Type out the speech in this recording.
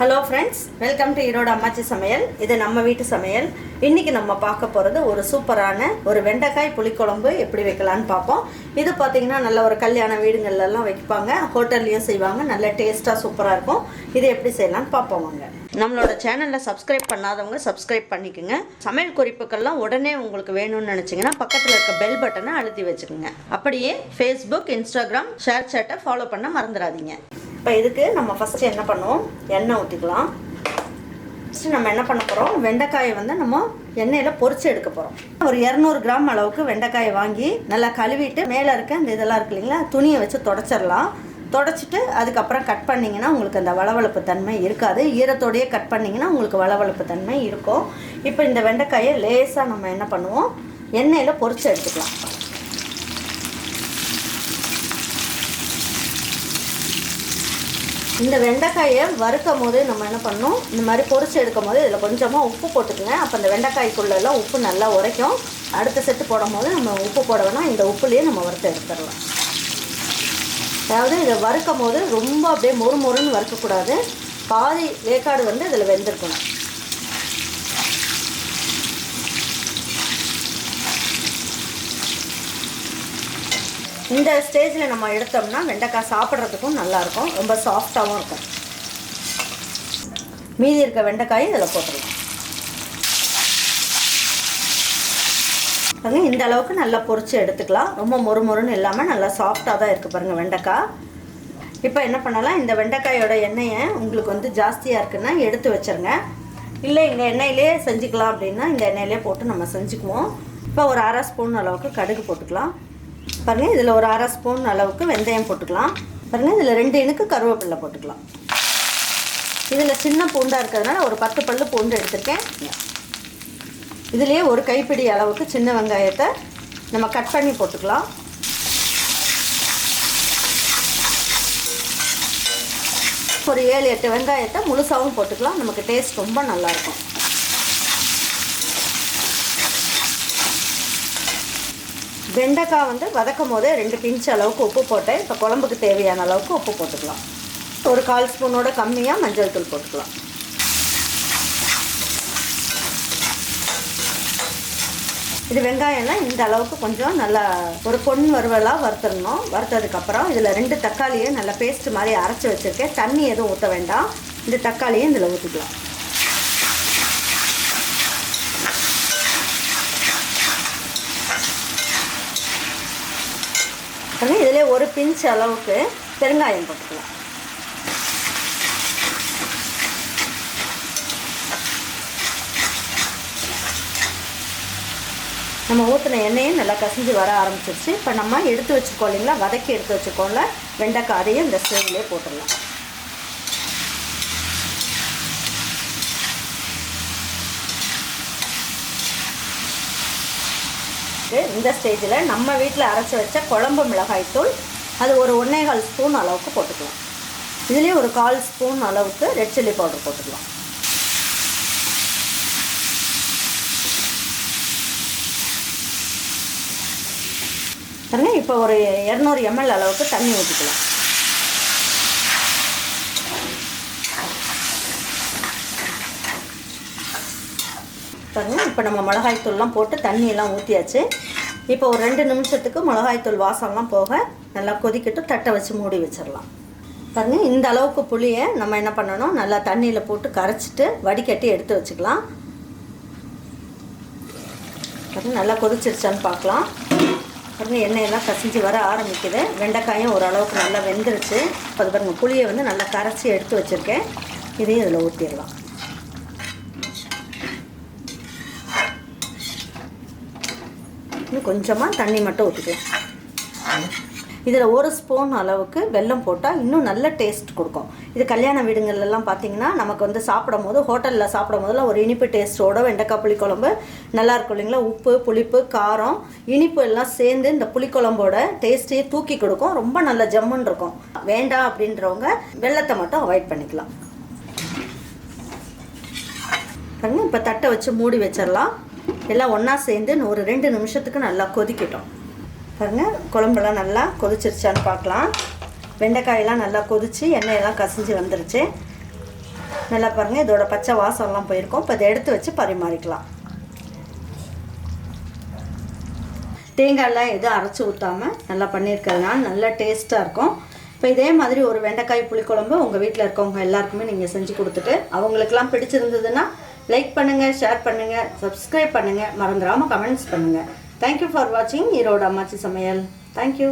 Hello friends, welcome to Erode அம்மாச்சி சமையல். இது நம்ம வீட்டு சமையல். இன்றைக்கி நம்ம பார்க்க போகிறது ஒரு சூப்பரான ஒரு வெண்டைக்காய் புளிக்குழம்பு எப்படி வைக்கலான்னு பார்ப்போம். இது பார்த்திங்கன்னா நல்ல ஒரு கல்யாண வீடுங்கள்லாம் வைப்பாங்க, ஹோட்டல்லையும் செய்வாங்க. நல்ல டேஸ்ட்டாக சூப்பராக இருக்கும். இது எப்படி செய்யலான்னு பார்ப்போம் வாங்க. நம்மளோட சேனலில் சப்ஸ்கிரைப் பண்ணாதவங்க சப்ஸ்கிரைப் பண்ணிக்கோங்க. சமையல் குறிப்புக்கள்லாம் உடனே உங்களுக்கு வேணும்னு நினச்சிங்கன்னா பக்கத்தில் இருக்க பெல் பட்டனை அழுத்தி வச்சுக்கோங்க. அப்படியே ஃபேஸ்புக், இன்ஸ்டாகிராம், ஷேர் சேட்டை ஃபாலோ பண்ண மறந்துடாதீங்க. இப்போ இதுக்கு நம்ம ஃபஸ்ட்டு என்ன பண்ணுவோம், எண்ணெய் ஊற்றிக்கலாம். ஃபஸ்ட்டு நம்ம என்ன பண்ண போகிறோம், வெண்டைக்காயை வந்து நம்ம எண்ணெயில் பொரிச்சு எடுக்க போகிறோம். ஒரு 200 கிராம் அளவுக்கு வெண்டைக்காயை வாங்கி நல்லா கழுவிட்டு மேலே இருக்க இந்த இதெல்லாம் இருக்கு இல்லைங்களா, துணியை வச்சு தொடச்சிடலாம். தொடச்சிட்டு அதுக்கப்புறம் கட் பண்ணிங்கன்னா உங்களுக்கு அந்த வளவளப்பு தன்மை இருக்காது. ஈரத்தோடையே கட் பண்ணிங்கன்னா உங்களுக்கு வளவளப்பு தன்மை இருக்கும். இப்போ இந்த வெண்டைக்காயை லேசாக நம்ம என்ன பண்ணுவோம், எண்ணெயில் பொரிச்சு எடுத்துக்கலாம். இந்த வெண்டைக்காயை வறுக்கும் போது நம்ம என்ன பண்ணணும், இந்த மாதிரி பொரிச்சு எடுக்கும் போது இதில் கொஞ்சமாக உப்பு போட்டுக்கோங்க. அப்போ இந்த வெண்டைக்காய்க்குள்ளெல்லாம் உப்பு நல்லா உரைக்கும். அடுத்த செட்டு போடும் போது நம்ம உப்பு போட வேணாம், இந்த உப்புலேயே நம்ம வறுத்து எடுத்துடலாம். அதாவது இதை வறுக்கும் போது ரொம்ப அப்படியே மொறுன்னு வறுக்கக்கூடாது, பாதி வேக்காடு வந்து இதில் வெந்திருக்கணும். இந்த ஸ்டேஜில் நம்ம எடுத்தோம்னா வெண்டைக்காய் சாப்பிட்றதுக்கும் நல்லாயிருக்கும், ரொம்ப சாஃப்டாகவும் இருக்கும். மீதி இருக்க வெண்டைக்காயை இதில் போட்டுடலாம். பாருங்கள், இந்த அளவுக்கு நல்லா பொரித்து எடுத்துக்கலாம். ரொம்ப மொறுன்னு இல்லாமல் நல்லா சாஃப்டாக தான் இருக்குது பாருங்கள் வெண்டைக்காய். இப்போ என்ன பண்ணலாம், இந்த வெண்டைக்காயோட எண்ணெயை உங்களுக்கு வந்து ஜாஸ்தியாக இருக்குன்னா எடுத்து வச்சுருங்க. இல்லை இந்த எண்ணெயிலே செஞ்சுக்கலாம் அப்படின்னா இந்த எண்ணெயிலே போட்டு நம்ம செஞ்சுக்குவோம். இப்போ ஒரு 1/2 ஸ்பூன் அளவுக்கு கடுகு போட்டுக்கலாம். பாருங்கள், இதில் ஒரு 1/2 ஸ்பூன் அளவுக்கு வெந்தயம் போட்டுக்கலாம். பாருங்கள், இதில் 2 இனுக்கு கருவேப்பிலை போட்டுக்கலாம். இதில் சின்ன பூண்டாக இருக்கிறதுனால ஒரு 10 பல்லு பூண்டு எடுத்துருக்கேன். இதுலேயே ஒரு கைப்பிடி அளவுக்கு சின்ன வெங்காயத்தை நம்ம கட் பண்ணி போட்டுக்கலாம். ஒரு 7-8 வெங்காயத்தை முழுசாகவும் போட்டுக்கலாம். நமக்கு டேஸ்ட் ரொம்ப நல்லாயிருக்கும். வெண்டைக்காய் வந்து வதக்கும் போதே 2 பிஞ்ச் அளவுக்கு உப்பு போட்டேன். இப்போ குழம்புக்கு தேவையான அளவுக்கு உப்பு போட்டுக்கலாம். ஒரு 1/4 ஸ்பூனோட கம்மியாக மஞ்சள் தூள் போட்டுக்கலாம். இது வெங்காயம்லாம் இந்த அளவுக்கு கொஞ்சம் நல்லா ஒரு பொன் வறுவலாக வறுத்துடணும். வறுத்ததுக்கப்புறம் இதில் 2 தக்காளியை நல்லா பேஸ்ட் மாதிரி அரைச்சி வச்சுருக்கேன். தண்ணி எதுவும் ஊற்ற வேண்டாம். இந்த தக்காளியை இதில் ஊற்றிக்கலாம். இதிலே ஒரு பிஞ்ச் அளவுக்கு பெருங்காயம் போட்டுக்கலாம். நம்ம ஊற்றின எண்ணெயும் நல்லா கசிஞ்சு வர ஆரம்பிச்சிருச்சு. இப்போ நம்ம எடுத்து வச்சுருக்கோம் இல்லைங்களா, வதக்கி எடுத்து வச்சுக்கோங்கள வெண்டைக்காய், அதையும் இந்த ஸ்டேஜ்லேயே போட்டுடலாம். இந்த ஸ்டேஜில் நம்ம வீட்டில் அரைச்சி வச்ச குழம்பு மிளகாய் தூள், அது ஒரு 1.25 ஸ்பூன் அளவுக்கு போட்டுக்கலாம். இதுலேயே ஒரு 1/4 ஸ்பூன் அளவுக்கு ரெட் சில்லி பவுடர் போட்டுக்கலாம். பாருங்க, இப்போ ஒரு 200 ml அளவுக்கு தண்ணி ஊற்றிக்கலாம். பாருங்கள், இப்போ நம்ம மிளகாய்த்தூள்லாம் போட்டு தண்ணியெல்லாம் ஊற்றியாச்சு. இப்போ ஒரு 2 நிமிஷத்துக்கு மிளகாய்த்தூள் வாசம்லாம் போக நல்லா கொதிக்கிட்டு தட்டை வச்சு மூடி வச்சிடலாம். பாருங்கள், இந்த அளவுக்கு புளியை நம்ம என்ன பண்ணணும், நல்லா தண்ணியில் போட்டு கரைச்சிட்டு வடிகட்டி எடுத்து வச்சுக்கலாம். பாருங்கள், நல்லா கொதிச்சிருச்சான்னு பார்க்கலாம். பாருங்கள், எண்ணெயெல்லாம் கசிஞ்சு வர ஆரம்பிக்குது. வெண்டைக்காயும் ஓரளவுக்கு நல்லா வெந்துருச்சு. இப்போ அது பாருங்கள், புளியை வந்து நல்லா கரைச்சி எடுத்து வச்சுருக்கேன். இதையும் இதில் ஊற்றிடலாம். இன்னும் கொஞ்சமாக தண்ணி மட்டும் ஊற்றிக்கலாம். இதில் 1 ஸ்பூன் அளவுக்கு வெல்லம் போட்டால் இன்னும் நல்ல டேஸ்ட் கொடுக்கும். இது கல்யாண வீடுங்கள்லாம் பார்த்திங்கன்னா நமக்கு வந்து சாப்பிடும் போது, ஹோட்டலில் சாப்பிடும் போதெல்லாம் ஒரு இனிப்பு டேஸ்ட்டோட வெண்டைக்காய் புளிக்குழம்பு நல்லாயிருக்கும் இல்லைங்களா. உப்பு, புளிப்பு, காரம், இனிப்பு எல்லாம் சேர்ந்து இந்த புளிக்குழம்போட டேஸ்ட்டையே தூக்கி கொடுக்கும். ரொம்ப நல்ல ஜம்முன்னு இருக்கும். வேண்டாம் அப்படின்றவங்க வெல்லத்தை மட்டும் அவாய்ட் பண்ணிக்கலாம். இப்போ தட்டை வச்சு மூடி வச்சிடலாம். எல்லாம் ஒன்றா சேர்ந்து ஒரு 2 நிமிஷத்துக்கு நல்லா கொதிக்கட்டும். பாருங்கள், குழம்பெல்லாம் நல்லா கொதிச்சிருச்சான்னு பார்க்கலாம். வெண்டைக்காயெல்லாம் நல்லா கொதித்து எண்ணெயெல்லாம் கசிஞ்சு வந்துருச்சு. நல்லா பாருங்கள், இதோட பச்சை வாசம்லாம் போயிருக்கும். இப்போ இதை எடுத்து வச்சு பரிமாறிக்கலாம். தேங்காயெல்லாம் எதுவும் அரைச்சி ஊற்றாமல் நல்லா பண்ணியிருக்கிறதுனால நல்லா டேஸ்ட்டாக இருக்கும். இப்போ இதே மாதிரி ஒரு வெண்டைக்காய் புளிக்குழம்பு உங்கள் வீட்டில் இருக்கவங்க எல்லாருக்குமே நீங்கள் செஞ்சு கொடுத்துட்டு அவங்களுக்கெல்லாம் பிடிச்சிருந்ததுன்னா லைக் பண்ணுங்கள், ஷேர் பண்ணுங்கள், சப்ஸ்கிரைப் பண்ணுங்கள், மறந்துடாமல் கமெண்ட்ஸ் பண்ணுங்கள். தேங்க்யூ ஃபார் வாட்சிங் ஈரோடு அம்மாச்சி சமையல். தேங்க்யூ.